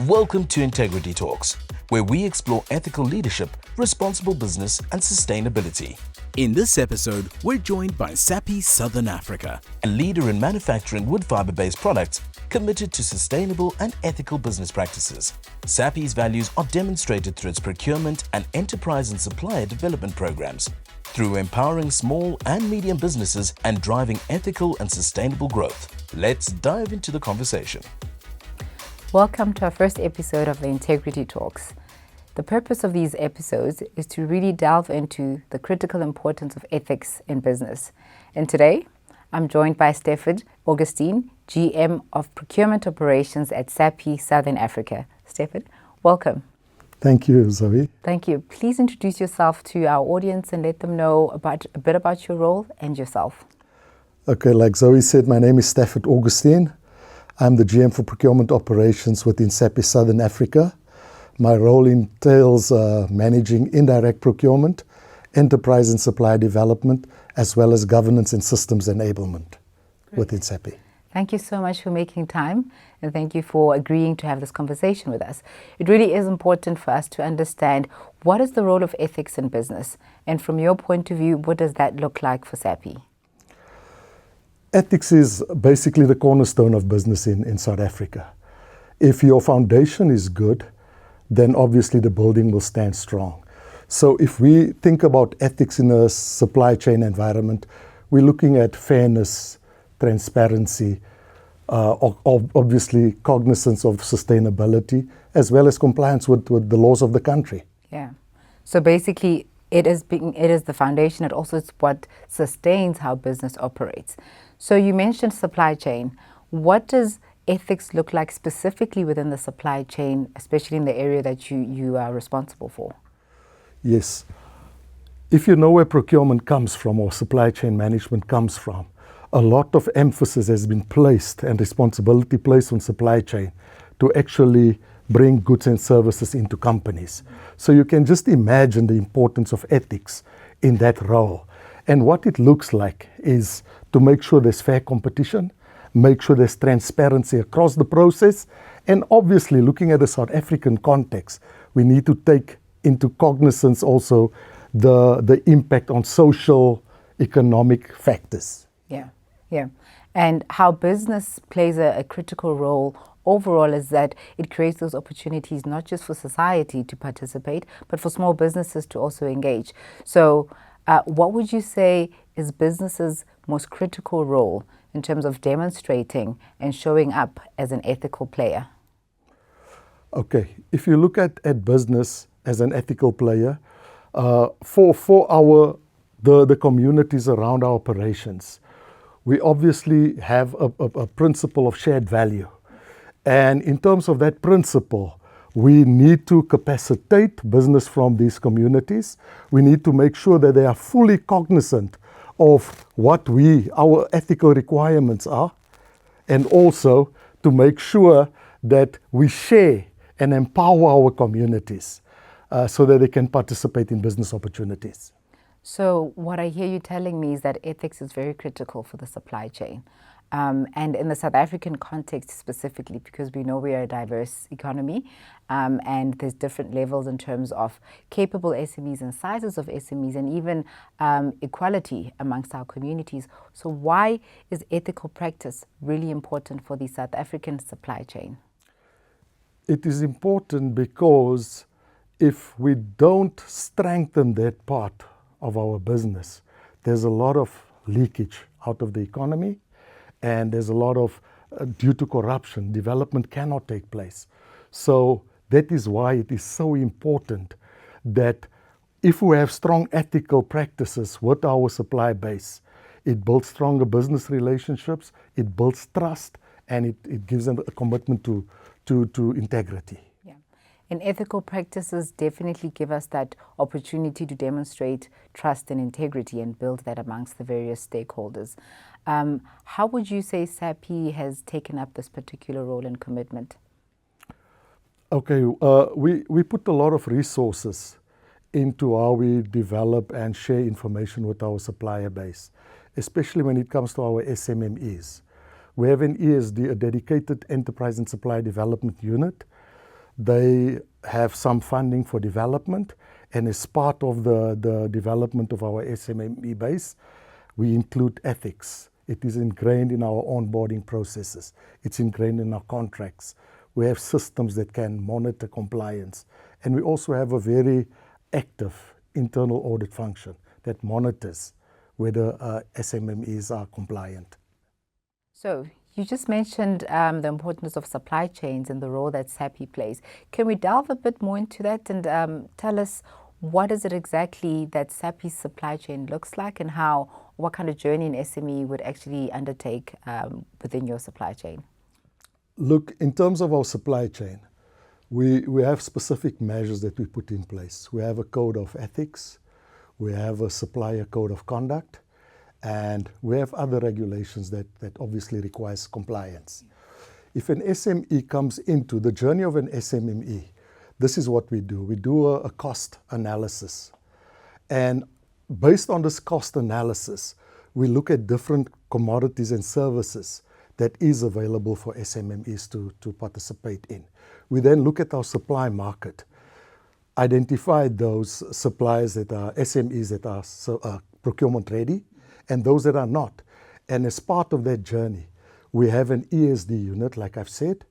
Welcome to Integrity Talks, where we explore ethical leadership, responsible business, and sustainability. In this episode, we're joined by Sappi Southern Africa, a leader in manufacturing wood fiber-based products committed to sustainable and ethical business practices. Sappi's values are demonstrated through its procurement and enterprise and supplier development programs, through empowering small and medium businesses and driving ethical and sustainable growth. Let's dive into the conversation. Welcome to our first episode of the Integrity Talks. The purpose of these episodes is to really delve into the critical importance of ethics in business. And today, I'm joined by Sappi Augustine, GM of Procurement Operations at Sappi Southern Africa. Sappi, welcome. Thank you, Zoe. Thank you. Please introduce yourself to our audience and let them know a bit about your role and yourself. Okay, like Zoe said, my name is Sappi Augustine. I'm the GM for Procurement Operations within Sappi Southern Africa. My role entails managing indirect procurement, enterprise and supply development, as well as governance and systems enablement within Sappi. Thank you so much for making time, and thank you for agreeing to have this conversation with us. It really is important for us to understand what is the role of ethics in business, and from your point of view, what does that look like for Sappi? Ethics is basically the cornerstone of business in South Africa. If your foundation is good, then obviously the building will stand strong. So if we think about ethics in a supply chain environment, we're looking at fairness, transparency, obviously cognizance of sustainability, as well as compliance with the laws of the country. Yeah. So basically, it is the foundation. It also is what sustains how business operates. So you mentioned supply chain. What does ethics look like specifically within the supply chain, especially in the area that you are responsible for? Yes. If you know where procurement comes from or supply chain management comes from, a lot of emphasis has been placed and responsibility placed on supply chain to actually bring goods and services into companies. So you can just imagine the importance of ethics in that role. And what it looks like is to make sure there's fair competition, make sure there's transparency across the process, and obviously looking at the South African context, we need to take into cognizance also the impact on social, economic factors. Yeah. And how business plays a critical role overall is that it creates those opportunities not just for society to participate, but for small businesses to also engage. So what would you say is business's most critical role in terms of demonstrating and showing up as an ethical player? Okay, if you look at business as an ethical player, for the communities around our operations, we obviously have a principle of shared value. And in terms of that principle, we need to capacitate business from these communities. We need to make sure that they are fully cognizant of what our ethical requirements are, and also to make sure that we share and empower our communities so that they can participate in business opportunities. So what I hear you telling me is that ethics is very critical for the supply chain. And in the South African context specifically, because we know we are a diverse economy and there's different levels in terms of capable SMEs and sizes of SMEs and even equality amongst our communities. So why is ethical practice really important for the South African supply chain? It is important because if we don't strengthen that part of our business, there's a lot of leakage out of the economy, and there's a lot of, due to corruption, development cannot take place. So that is why it is so important that if we have strong ethical practices with our supply base, it builds stronger business relationships, it builds trust, and it gives them a commitment to integrity. And ethical practices definitely give us that opportunity to demonstrate trust and integrity and build that amongst the various stakeholders. How would you say Sappi has taken up this particular role and commitment? Okay, we put a lot of resources into how we develop and share information with our supplier base, especially when it comes to our SMMEs. We have an ESD, a dedicated enterprise and supply development unit. They have some funding for development, and as part of the development of our SMME base, we include ethics. It is ingrained in our onboarding processes. It's ingrained in our contracts. We have systems that can monitor compliance. And we also have a very active internal audit function that monitors whether SMMEs are compliant. So you just mentioned the importance of supply chains and the role that Sappi plays. Can we delve a bit more into that and tell us what is it exactly that Sappi's supply chain looks like, and what kind of journey an SME would actually undertake within your supply chain? Look, in terms of our supply chain, we have specific measures that we put in place. We have a code of ethics, we have a supplier code of conduct, and we have other regulations that obviously requires compliance. If an SME comes into the journey of an SMME, this is what we do. We do a cost analysis. And based on this cost analysis, we look at different commodities and services that is available for SMMEs to participate in. We then look at our supply market, identify those suppliers that are SMEs that are procurement ready, and those that are not. And as part of that journey, we have an ESD unit, like I've said,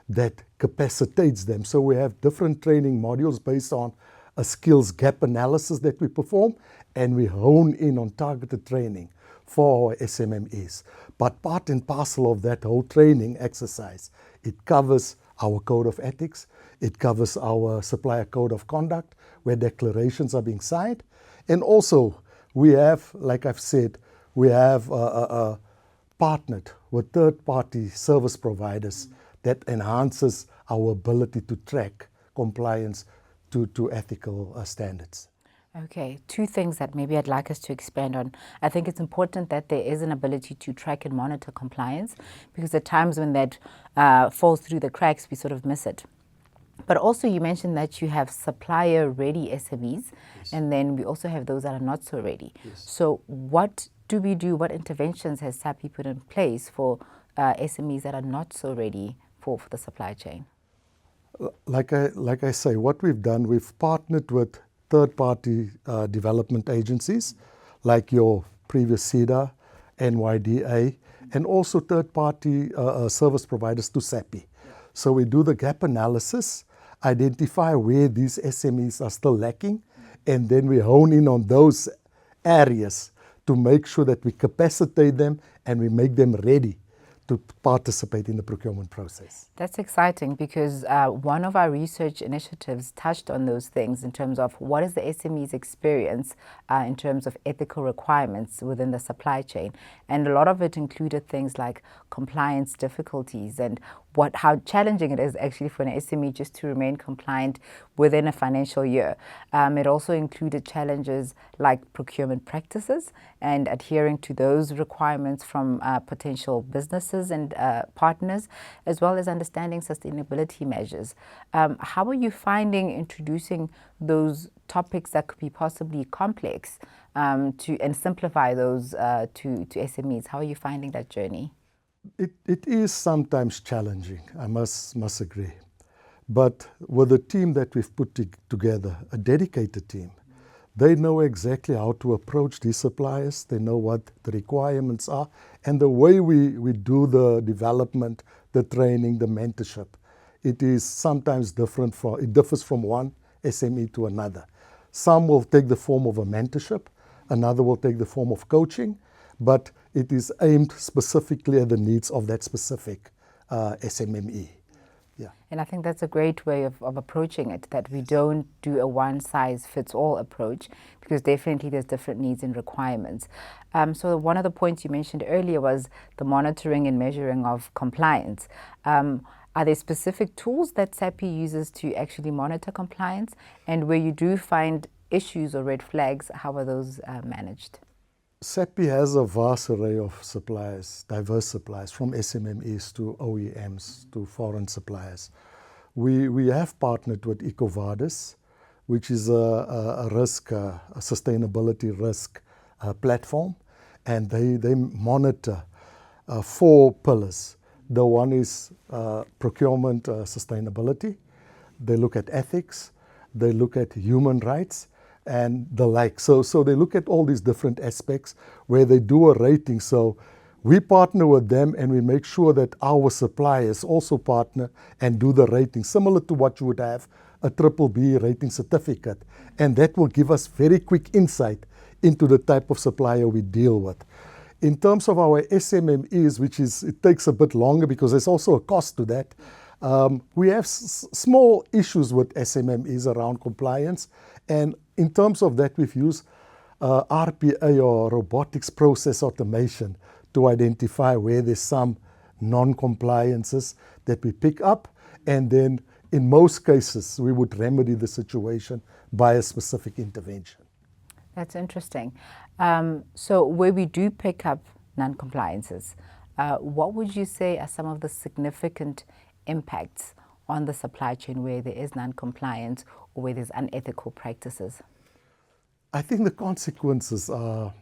that capacitates them. So we have different training modules based on a skills gap analysis that we perform, and we hone in on targeted training for our SMMEs. But part and parcel of that whole training exercise, it covers our code of ethics, it covers our supplier code of conduct, where declarations are being signed. And also, we have, like I've said, we have partnered with third-party service providers that enhances our ability to track compliance to ethical standards. Okay, two things that maybe I'd like us to expand on. I think it's important that there is an ability to track and monitor compliance, because at times when that falls through the cracks, we sort of miss it. But also you mentioned that you have supplier-ready SMEs, yes, and then we also have those that are not so ready. Yes. So what do we do? What interventions has Sappi put in place for SMEs that are not so ready for the supply chain? Like I say, what we've done, we've partnered with third-party development agencies like your previous CEDA, NYDA, and also third-party service providers to Sappi. So we do the gap analysis, identify where these SMEs are still lacking, and then we hone in on those areas to make sure that we capacitate them and we make them ready to participate in the procurement process. That's exciting, because one of our research initiatives touched on those things in terms of what is the SME's experience in terms of ethical requirements within the supply chain. And a lot of it included things like compliance difficulties and how challenging it is actually for an SME just to remain compliant within a financial year. It also included challenges like procurement practices and adhering to those requirements from potential businesses and partners, as well as understanding sustainability measures. How are you finding introducing those topics that could be possibly complex and simplify those to SMEs? How are you finding that journey? It is sometimes challenging, I must agree. But with the team that we've put together, a dedicated team, they know exactly how to approach these suppliers. They know what the requirements are. And the way we do the development, the training, the mentorship, it is sometimes different. It differs from one SME to another. Some will take the form of a mentorship. Another will take the form of coaching. But it is aimed specifically at the needs of that specific SMME. Yeah. And I think that's a great way of approaching it, that we don't do a one-size-fits-all approach, because definitely there's different needs and requirements. So one of the points you mentioned earlier was the monitoring and measuring of compliance. Are there specific tools that Sappi uses to actually monitor compliance? And where you do find issues or red flags, how are those managed? Sappi has a vast array of suppliers, diverse suppliers, from SMMEs to OEMs to foreign suppliers. We have partnered with EcoVadis, which is a sustainability risk platform, and they monitor 4 pillars. The one is procurement sustainability, they look at ethics, they look at human rights, and the like. So they look at all these different aspects where they do a rating. So we partner with them and we make sure that our suppliers also partner and do the rating, similar to what you would have a triple B rating certificate. And that will give us very quick insight into the type of supplier we deal with. In terms of our SMMEs, it takes a bit longer because there's also a cost to that. We have small issues with SMMEs around compliance. And in terms of that, we've used RPA or robotics process automation to identify where there's some non-compliances that we pick up. And then in most cases, we would remedy the situation by a specific intervention. That's interesting. So where we do pick up non-compliances, what would you say are some of the significant impacts on the supply chain where there is non-compliance or where there's unethical practices? I think the consequences are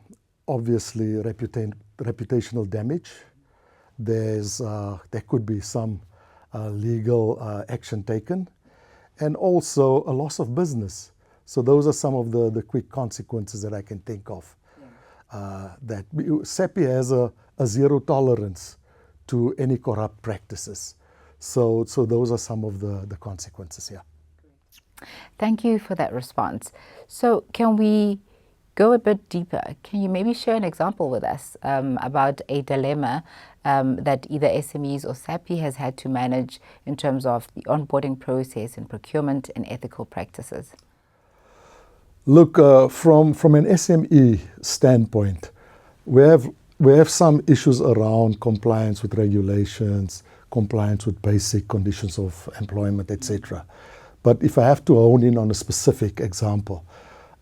obviously reputational damage. There could be some legal action taken, and also a loss of business. So those are some of the quick consequences that I can think of. That Sappi has a zero tolerance to any corrupt practices. So those are some of the consequences, yeah. Thank you for that response. So can we go a bit deeper? Can you maybe share an example with us about a dilemma that either SMEs or Sappi has had to manage in terms of the onboarding process and procurement and ethical practices? Look, from an SME standpoint, we have some issues around compliance with regulations, compliance with basic conditions of employment, etc. But if I have to hone in on a specific example,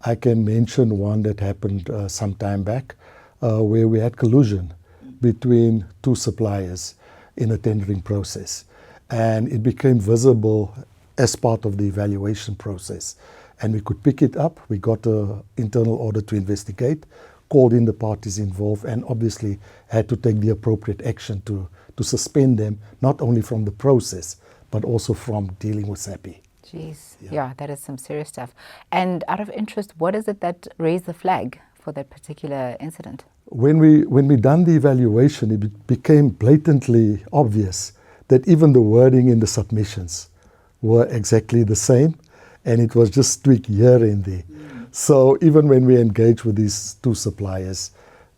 I can mention one that happened some time back where we had collusion between two suppliers in a tendering process. And it became visible as part of the evaluation process. And we could pick it up. We got an internal order to investigate, called in the parties involved, and obviously had to take the appropriate action to suspend them, not only from the process, but also from dealing with Sappi. Jeez, yeah, that is some serious stuff. And out of interest, what is it that raised the flag for that particular incident? When we done the evaluation, it became blatantly obvious that even the wording in the submissions were exactly the same, and it was just tweaked here and there. So even when we engaged with these two suppliers,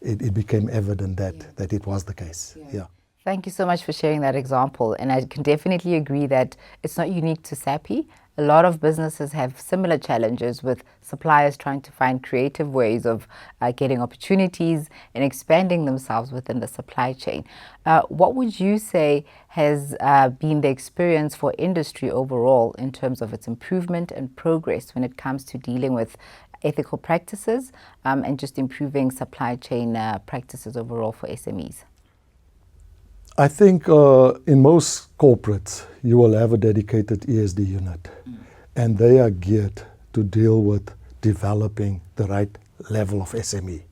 it became evident that it was the case. Yeah. Thank you so much for sharing that example. And I can definitely agree that it's not unique to Sappi. A lot of businesses have similar challenges with suppliers trying to find creative ways of getting opportunities and expanding themselves within the supply chain. What would you say has been the experience for industry overall in terms of its improvement and progress when it comes to dealing with ethical practices and just improving supply chain practices overall for SMEs? I think in most corporates, you will have a dedicated ESD unit, and they are geared to deal with developing the right level of SME.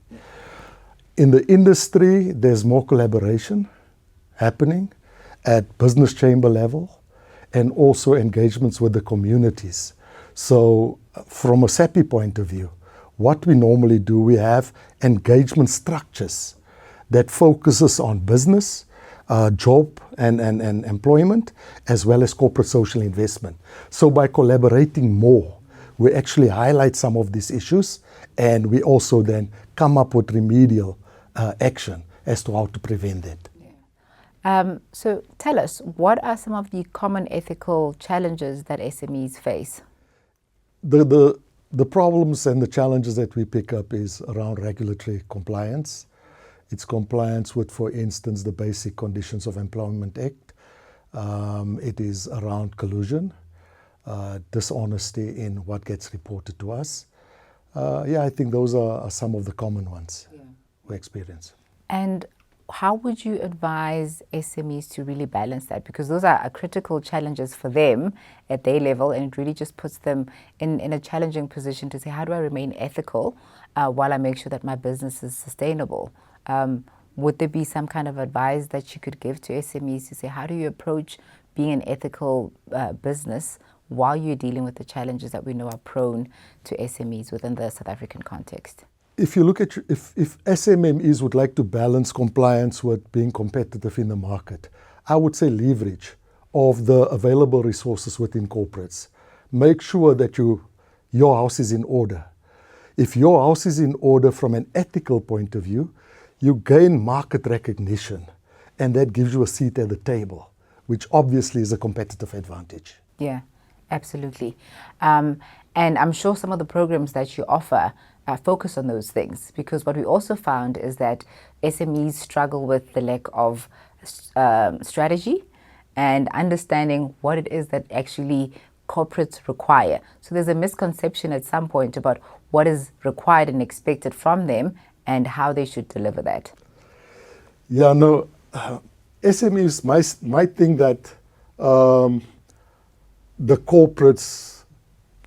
In the industry, there's more collaboration happening at business chamber level and also engagements with the communities. So from a Sappi point of view, what we normally do, we have engagement structures that focuses on business, job and employment, as well as corporate social investment. So by collaborating more, we actually highlight some of these issues, and we also then come up with remedial action as to how to prevent that. So tell us, what are some of the common ethical challenges that SMEs face? The problems and the challenges that we pick up is around regulatory compliance. It's compliance with, for instance, the Basic Conditions of Employment Act. It is around collusion, dishonesty in what gets reported to us. I think those are some of the common ones we experience. And how would you advise SMEs to really balance that? Because those are critical challenges for them at their level, and it really just puts them in a challenging position to say, how do I remain ethical while I make sure that my business is sustainable? Would there be some kind of advice that you could give to SMEs to say, how do you approach being an ethical business while you're dealing with the challenges that we know are prone to SMEs within the South African context? If you look at, if SMMEs would like to balance compliance with being competitive in the market, I would say leverage of the available resources within corporates. Make sure that your house is in order. If your house is in order from an ethical point of view, you gain market recognition, and that gives you a seat at the table, which obviously is a competitive advantage. Yeah, absolutely. And I'm sure some of the programs that you offer focus on those things, because what we also found is that SMEs struggle with the lack of strategy and understanding what it is that actually corporates require. So there's a misconception at some point about what is required and expected from them and how they should deliver that. Yeah, no, SMEs might think that the corporates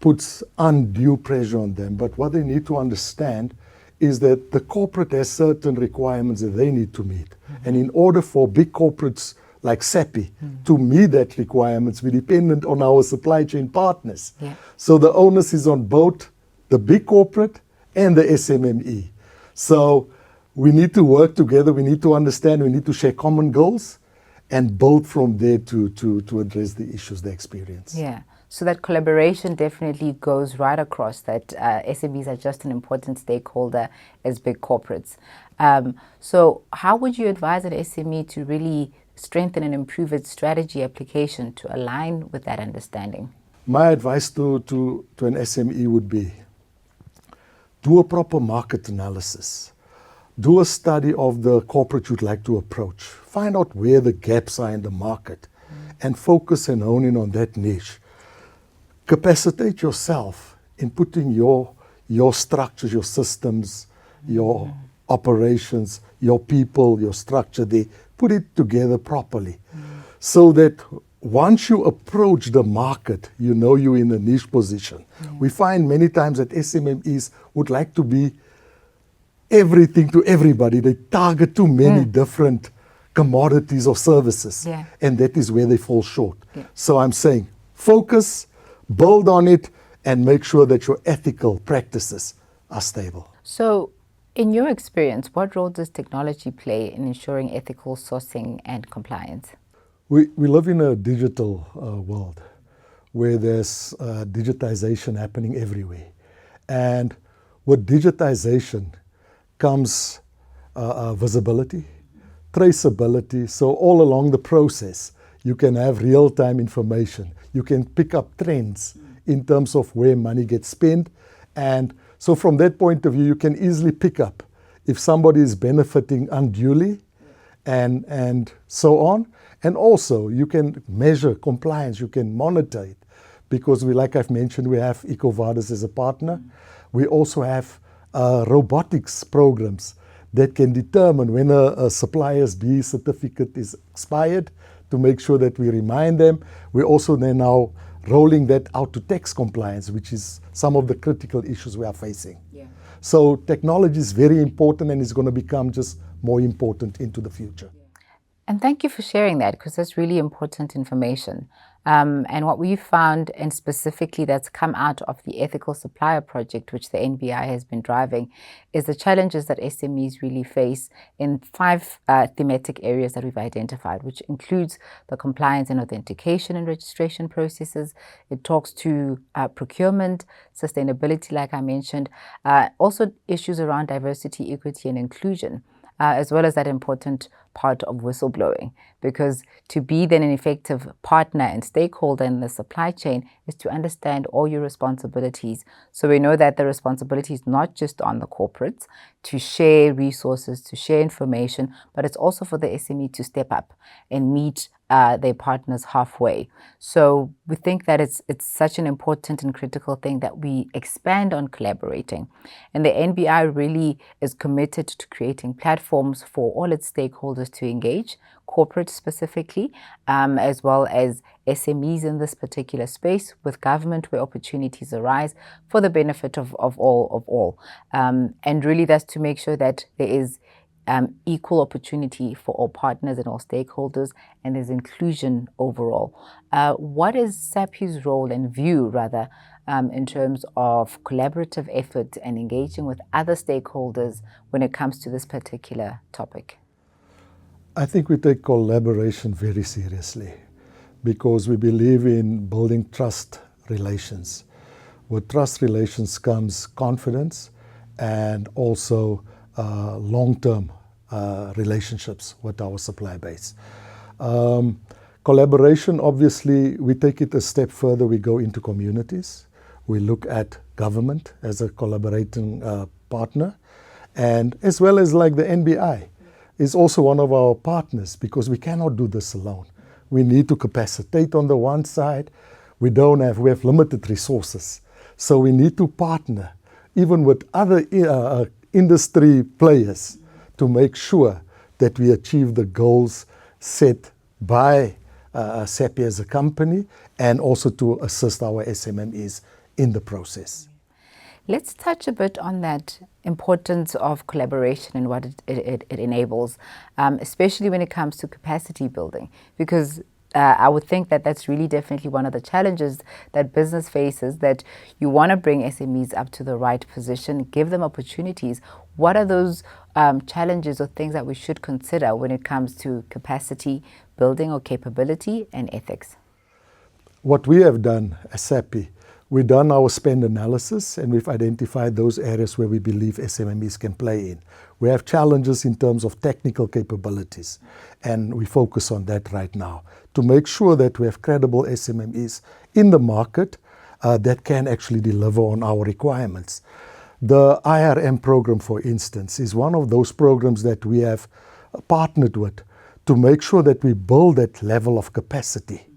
puts undue pressure on them, but what they need to understand is that the corporate has certain requirements that they need to meet. And in order for big corporates like Sappi to meet that requirements, we're dependent on our supply chain partners. Yeah. So the onus is on both the big corporate and the SMME. So we need to work together, we need to understand, we need to share common goals and build from there to address the issues they experience. Yeah. So that collaboration definitely goes right across that SMEs are just an important stakeholder as big corporates. So how would you advise an SME to really strengthen and improve its strategy application to align with that understanding? My advice to an SME would be, do a proper market analysis. Do a study of the corporate you'd like to approach. Find out where the gaps are in the market and focus and hone in on that niche. Capacitate yourself in putting your structures, your systems, your operations, your people, your structure there. Put it together properly so that once you approach the market, you know you're in a niche position. We find many times that SMMEs would like to be everything to everybody. They target too many different commodities or services, and that is where they fall short. So I'm saying focus, build on it, and make sure that your ethical practices are stable. So in your experience, what role does technology play in ensuring ethical sourcing and compliance? We live in a digital world where there's digitization happening everywhere. And with digitization comes visibility, traceability. So all along the process, you can have real-time information. You can pick up trends in terms of where money gets spent. And so from that point of view, you can easily pick up if somebody is benefiting unduly and so on. And also, you can measure compliance, you can monitor it, because like I've mentioned, we have EcoVadis as a partner. We also have robotics programs that can determine when a supplier's B certificate is expired to make sure that we remind them. We're also then now rolling that out to tax compliance, which is some of the critical issues we are facing. So technology is very important and is going to become just more important into the future. And thank you for sharing that, because that's really important information. And what we've found, and specifically that's come out of the Ethical Supplier Project, which the NBI has been driving, is the challenges that SMEs really face in 5 thematic areas that we've identified, which includes the compliance and authentication and registration processes. It talks to procurement, sustainability, like I mentioned, also issues around diversity, equity, and inclusion. As well as that important part of whistleblowing, because to be then an effective partner and stakeholder in the supply chain is to understand all your responsibilities. So we know that the responsibility is not just on the corporates to share resources, to share information, but it's also for the SME to step up and meet their partners halfway. So we think that it's such an important and critical thing that we expand on collaborating. And the NBI really is committed to creating platforms for all its stakeholders to engage, corporate specifically, as well as SMEs in this particular space, with government where opportunities arise for the benefit of all. And really that's to make sure that there is equal opportunity for all partners and all stakeholders, and there's inclusion overall. What is Sappi's role and view, rather, in terms of collaborative effort and engaging with other stakeholders when it comes to this particular topic? I think we take collaboration very seriously because we believe in building trust relations. With trust relations comes confidence and also long-term relationships with our supply base. Collaboration, obviously, we take it a step further. We go into communities. We look at government as a collaborating partner, and as well as like the NBI is also one of our partners because we cannot do this alone. We need to capacitate on the one side. We have limited resources. So we need to partner even with other industry players to make sure that we achieve the goals set by Sappi as a company and also to assist our SMMEs in the process. Let's touch a bit on that importance of collaboration and what it enables, especially when it comes to capacity building, because I would think that that's really definitely one of the challenges that business faces, that you want to bring SMEs up to the right position, give them opportunities. What are those challenges or things that we should consider when it comes to capacity building or capability and ethics? What we have done as Sappi, we've done our spend analysis and we've identified those areas where we believe SMMEs can play in. We have challenges in terms of technical capabilities, and we focus on that right now to make sure that we have credible SMMEs in the market that can actually deliver on our requirements. The IRM program, for instance, is one of those programs that we have partnered with to make sure that we build that level of capacity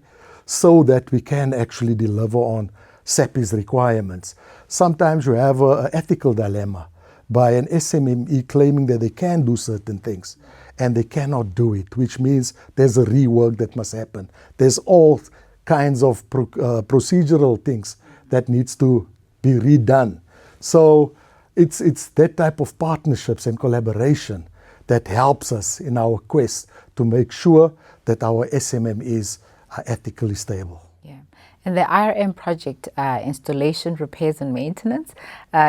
so that we can actually deliver on Sappi's requirements. Sometimes you have an ethical dilemma by an SMME claiming that they can do certain things and they cannot do it, which means there's a rework that must happen. There's all kinds of procedural things that needs to be redone. So it's that type of partnerships and collaboration that helps us in our quest to make sure that our SMMEs are ethically stable. Yeah. And the IRM project, installation, repairs and maintenance,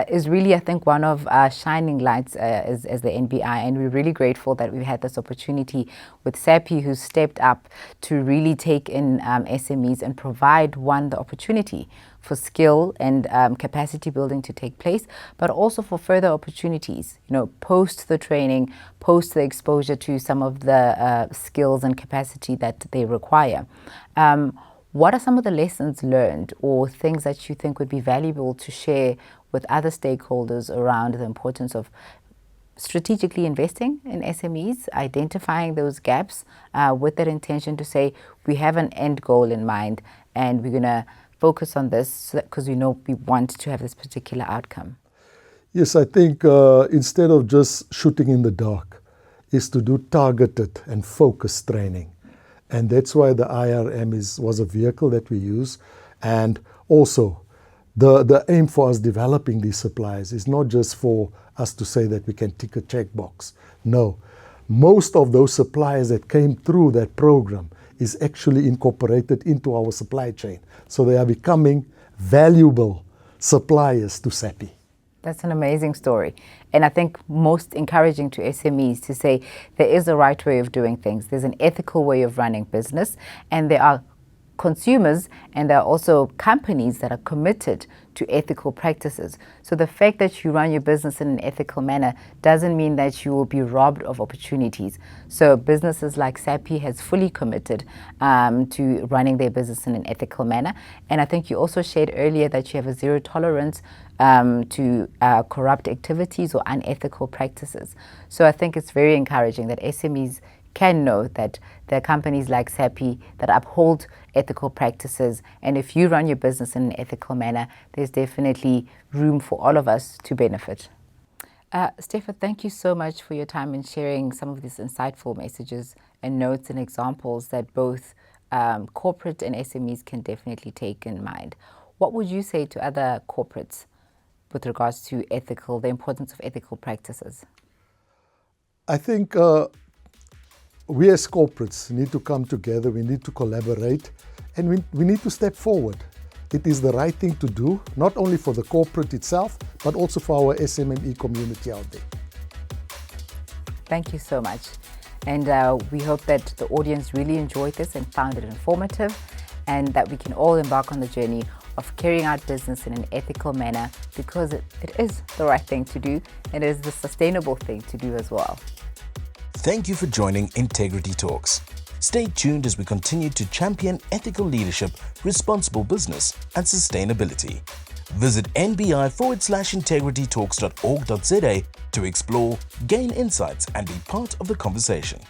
is really, I think, one of our shining lights as the NBI. And we're really grateful that we've had this opportunity with Sappi, who's stepped up to really take in SMEs and provide, one, the opportunity for skill and capacity building to take place, but also for further opportunities, post the training, post the exposure to some of the skills and capacity that they require. What are some of the lessons learned or things that you think would be valuable to share with other stakeholders around the importance of strategically investing in SMEs, identifying those gaps with that intention to say, we have an end goal in mind and we're going to focus on this because we want to have this particular outcome? Yes, I think instead of just shooting in the dark, is to do targeted and focused training. And that's why the IRM was a vehicle that we use. And also, the aim for us developing these suppliers is not just for us to say that we can tick a checkbox. No, most of those suppliers that came through that program is actually incorporated into our supply chain. So they are becoming valuable suppliers to Sappi. That's an amazing story. And I think most encouraging to SMEs to say there is a right way of doing things. There's an ethical way of running business, and there are consumers and there are also companies that are committed to ethical practices. So the fact that you run your business in an ethical manner doesn't mean that you will be robbed of opportunities. So businesses like Sappi has fully committed to running their business in an ethical manner. And I think you also shared earlier that you have a zero tolerance to corrupt activities or unethical practices. So I think it's very encouraging that SMEs can know that there are companies like Sappi that uphold ethical practices, and if you run your business in an ethical manner, there's definitely room for all of us to benefit. Stefan, thank you so much for your time and sharing some of these insightful messages and notes and examples that both corporate and SMEs can definitely take in mind. What would you say to other corporates with regards to the importance of ethical practices? I think we as corporates need to come together, we need to collaborate, and we need to step forward. It is the right thing to do, not only for the corporate itself, but also for our SMME community out there. Thank you so much. And we hope that the audience really enjoyed this and found it informative, and that we can all embark on the journey of carrying out business in an ethical manner, because it is the right thing to do, and it is the sustainable thing to do as well. Thank you for joining Integrity Talks. Stay tuned as we continue to champion ethical leadership, responsible business, and sustainability. Visit nbi/integritytalks.org.za to explore, gain insights, and be part of the conversation.